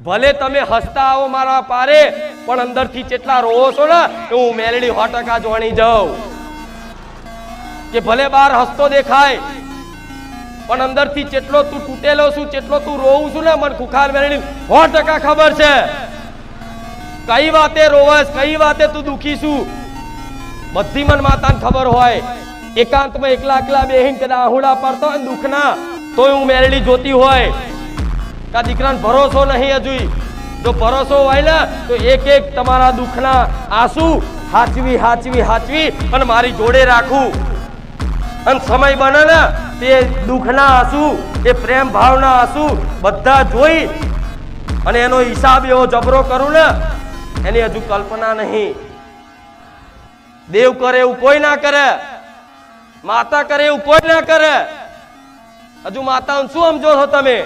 ભલે તમે હસતા આવો મારા પારે પણ અંદરથી કેટલા રોવો છો ને કે હું મેલડી 100% જોણી જાઉં કે ભલે બહાર હસતો દેખાય પણ અંદરથી કેટલો તું તૂટેલો છું કેટલો તું રોવું છું ને મને ખુખાર મેલડી 100% ખબર છે કઈ વાતે રોવસ કઈ વાતે તું દુખી છું બધી મન માતાને ખબર હોય એકાંતમાં એકલા એકલા બેહીને કદા આહુડા પડતો હોય દુખના તોય હું મેલડી જોતી હોય કા દીકરાને ભરોસો નહીં હજુ જો ભરોસો હોય ને તો એક એક તમારા દુખના આંસુ હાચવી હાચવી હાચવી અને મારી જોડે રાખું અને સમય બને ને તે દુખના આંસુ એ પ્રેમ ભાવના આંસુ બધા જોઈ અને એનો હિસાબ એવો જબરો કરું ને એની હજુ કલ્પના નહીં દેવ કરે એવું કોઈ ના કરે માતા કરે એવું કોઈ ના કરે હજુ માતાને શું સમજો છો તમે